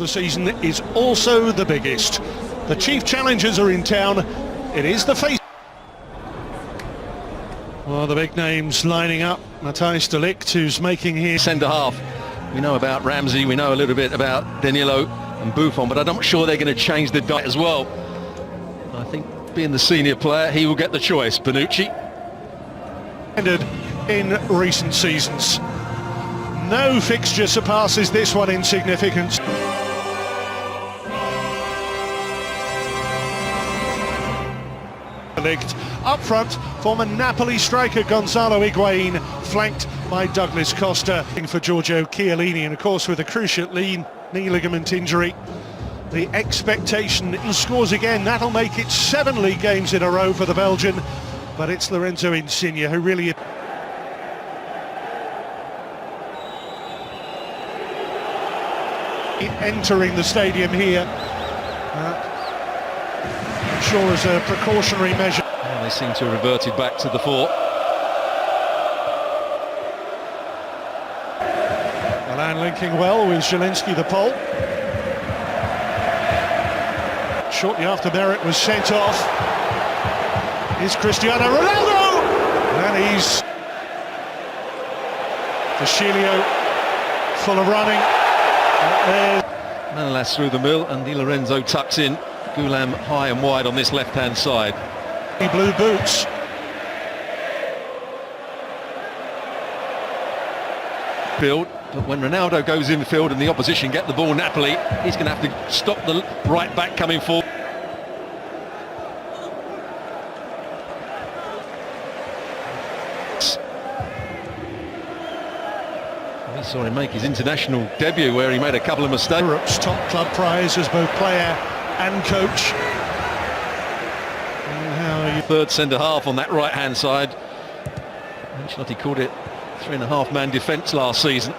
the season is also the biggest. The chief challengers are in town. It is the face. Well, the big names lining up. Matthijs de Ligt, who's making his centre half. We know about Ramsey, we know a little bit about Danilo and Buffon, but I'm not sure they're going to change the diet as well. I think being the senior player, he will get the choice. Bonucci. In recent seasons. No fixture surpasses this one in significance. Up front, former Napoli striker Gonzalo Higuain, flanked by Douglas Costa. For Giorgio Chiellini, and of course with a cruciate knee ligament injury, the expectation scores again. That'll make it 7 league games in a row for the Belgian, but it's Lorenzo Insigne who really... entering the stadium here, I'm sure as a precautionary measure. Well, they seem to have reverted back to the fore. Milan linking well with Zielinski, the Pole. Shortly after Merritt was sent off, is Cristiano Ronaldo! And he's... Fusilio, full of running. Manolas through the middle, and Di Lorenzo tucks in. Gulam high and wide on this left-hand side. Blue boots. Field, but when Ronaldo goes in field and the opposition get the ball, Napoli, he's going to have to stop the right back coming forward. We saw him make his international debut where he made a couple of mistakes. Europe's top club prize as both player and coach. Third centre-half on that right-hand side. Ancelotti called it 3.5-man defence last season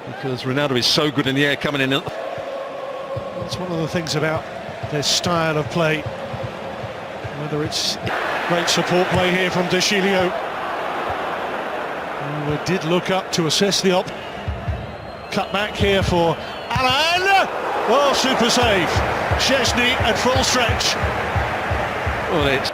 because Ronaldo is so good in the air coming in. That's one of the things about their style of play. Whether it's great support play here from De Sciglio, who did look up to assess the cut back here for Alan. Oh, super save. Szczesny at full stretch. Well, it's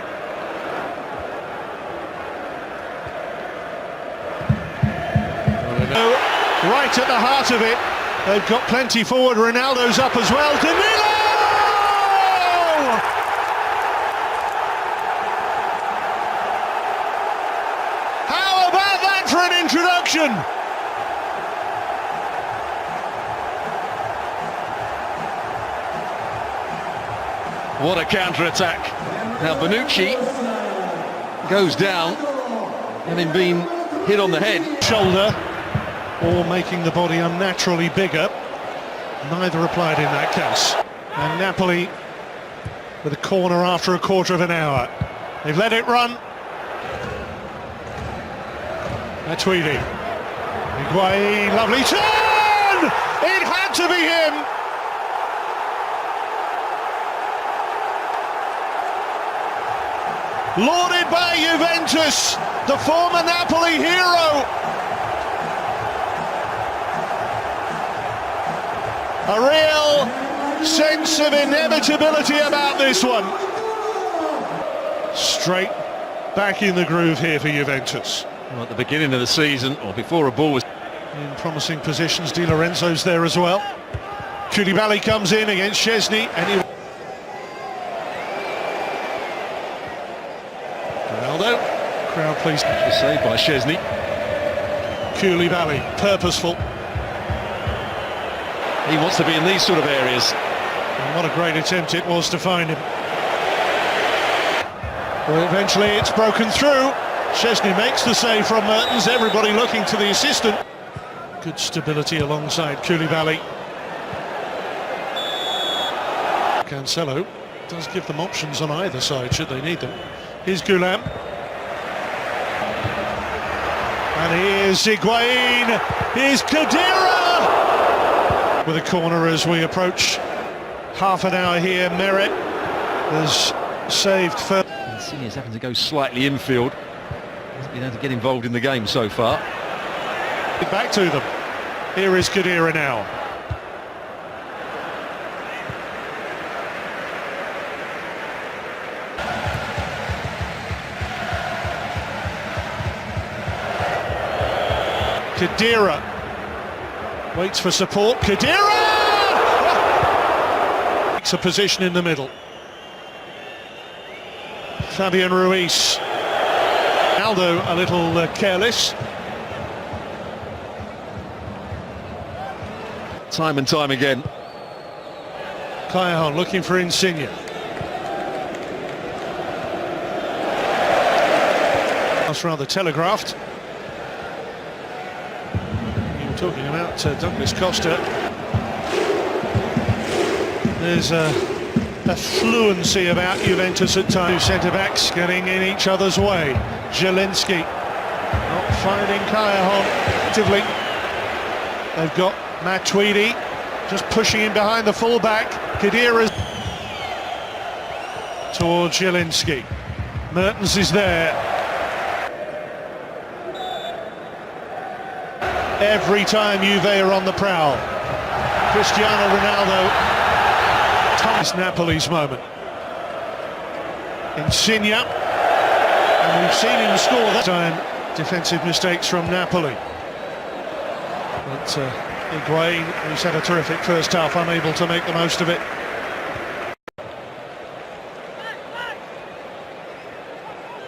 right at the heart of it. They've got plenty forward. Ronaldo's up as well. Danilo! How about that for an introduction? What a counter-attack. Now Bonucci goes down, having been hit on the head. Shoulder, or making the body unnaturally bigger. Neither applied in that case. And Napoli with a corner after a quarter of an hour. They've let it run. Matuidi. Higuain, lovely turn! It had to be him! Lauded by Juventus, the former Napoli hero. A real sense of inevitability about this one. Straight back in the groove here for Juventus. Well, at the beginning of the season, or before a ball was... In promising positions, Di Lorenzo's there as well. Koulibaly comes in against Szczesny, and he... Ronaldo, crowd pleased. Saved by Szczesny. Koulibaly, purposeful. He wants to be in these sort of areas. And what a great attempt it was to find him. Well, eventually it's broken through. Szczesny makes the save from Mertens. Everybody looking to the assistant. Good stability alongside Koulibaly. Cancelo does give them options on either side should they need them. Here's Gulam. And here's Higuain. Here's Khedira! With a corner as we approach half an hour here. Merritt has saved first. Insigne's having to go slightly infield. Hasn't been able to get involved in the game so far. Back to them. Here is Khedira now. Khedira waits for support. Khedira takes a position in the middle. Fabian Ruiz. Aldo a little careless. Time and time again. Callejon looking for Insigne. That's rather telegraphed. You were talking about Douglas Costa. There's a fluency about Juventus at times. Centre-backs getting in each other's way. Zielinski not finding Callejon actively. They've got Matuidi just pushing him behind the full-back. Khedira towards Zielinski. Mertens is there. Every time Juve are on the prowl. Cristiano Ronaldo. It's Napoli's moment. Insigne. And we've seen him score that time. Defensive mistakes from Napoli. But Higuain, who's had a terrific first half, unable to make the most of it.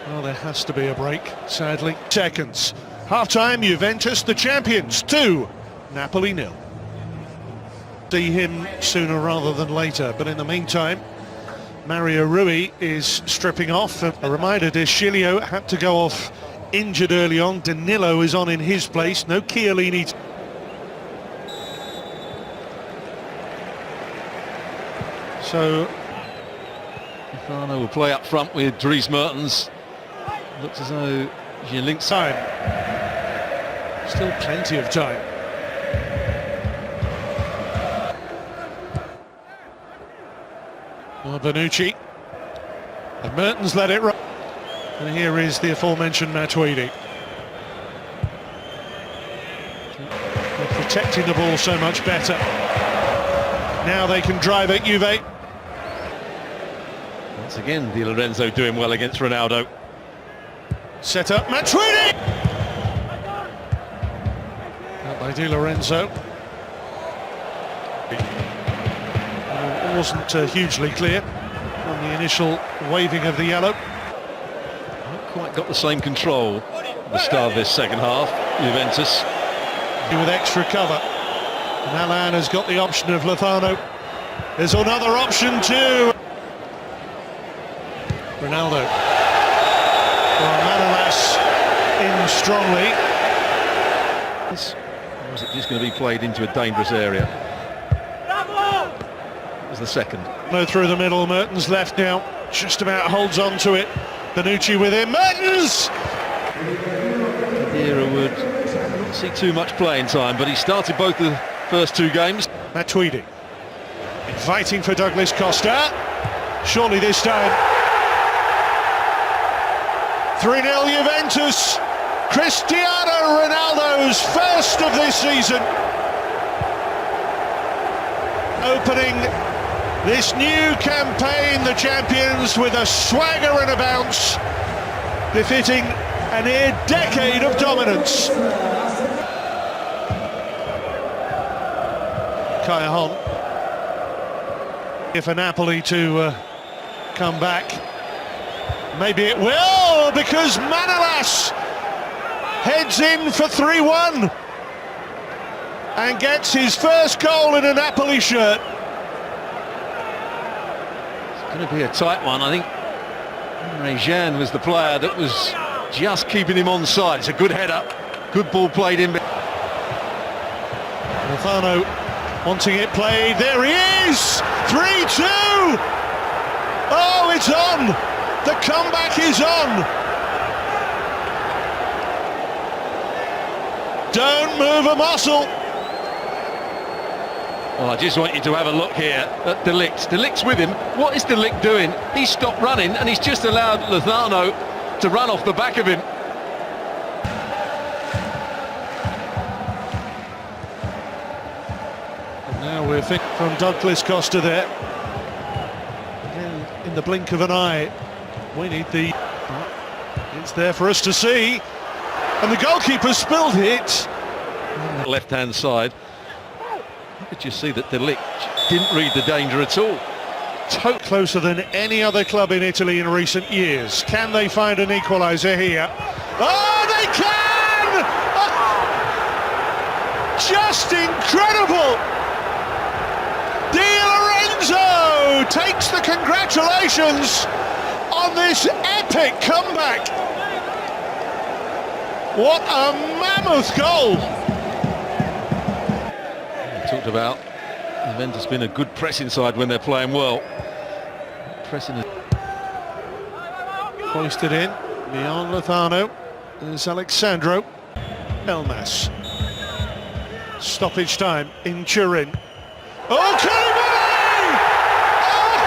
Well, there has to be a break, sadly. Seconds. Half-time, Juventus the champions, 2, Napoli 0. See him sooner rather than later, but in the meantime, Mario Rui is stripping off. A reminder, De Sciglio had to go off injured early on. Danilo is on in his place, no Chiellini. So Lozano will play up front with Dries Mertens. Looks as though Zielinski. Time. Still plenty of time. Well, Bonucci. And Mertens let it run. And here is the aforementioned Matuidi. They're protecting the ball so much better. Now they can drive it, Juve. Once again, Di Lorenzo doing well against Ronaldo. Set up, Matuidi! Out by Di Lorenzo. It wasn't hugely clear on the initial waving of the yellow. Not quite got the same control at the start of this second half, Juventus. With extra cover. And Alan has got the option of Lozano. There's another option too. Ronaldo. Well, Manolas in strongly. Or is it just going to be played into a dangerous area? That was the second. No, through the middle. Mertens left now. Just about holds on to it. Bonucci with him. Mertens! Khedira would not see too much playing time, but he started both the first two games. Matuidi. Inviting for Douglas Costa. Surely this time. 3-0 Juventus. Cristiano Ronaldo's first of this season. Opening this new campaign, the champions, with a swagger and a bounce, befitting a near decade of dominance. Callejon. For Napoli to come back. Maybe it will, because Manolas heads in for 3-1 and gets his first goal in a Napoli shirt. It's going to be a tight one. I think Jean was the player that was just keeping him on side. It's a good header, good ball played in. Lozano wanting it played. There he is! 3-2! Oh, it's on! The comeback is on! Don't move a muscle! Well, I just want you to have a look here at De Ligt. De Ligt's with him. What is De Ligt doing? He's stopped running and he's just allowed Lozano to run off the back of him. And now we're thinking from Douglas Costa there. Again, in the blink of an eye. We need the... It's there for us to see. And the goalkeeper spilled it. left-hand side. How could you see that De Ligt didn't read the danger at all? Closer than any other club in Italy in recent years. Can they find an equaliser here? Oh, they can! Oh, just incredible! Di Lorenzo takes the congratulations on this epic comeback. What a mammoth goal! We talked about Juventus being a good pressing side when they're playing well. Pressing is Hoisted in beyond Lozano. There's Alexandro Elmas. Stoppage time in Turin. Oh, Koulibaly! Oh!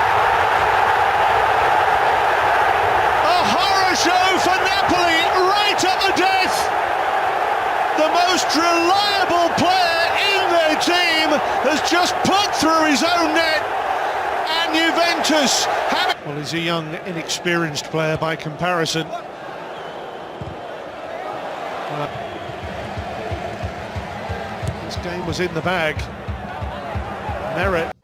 A horror show for Napoli right at the death. The most reliable player in their team has just put through his own net, and Juventus have it. Well, he's a young, inexperienced player by comparison. This game was in the bag. Merit.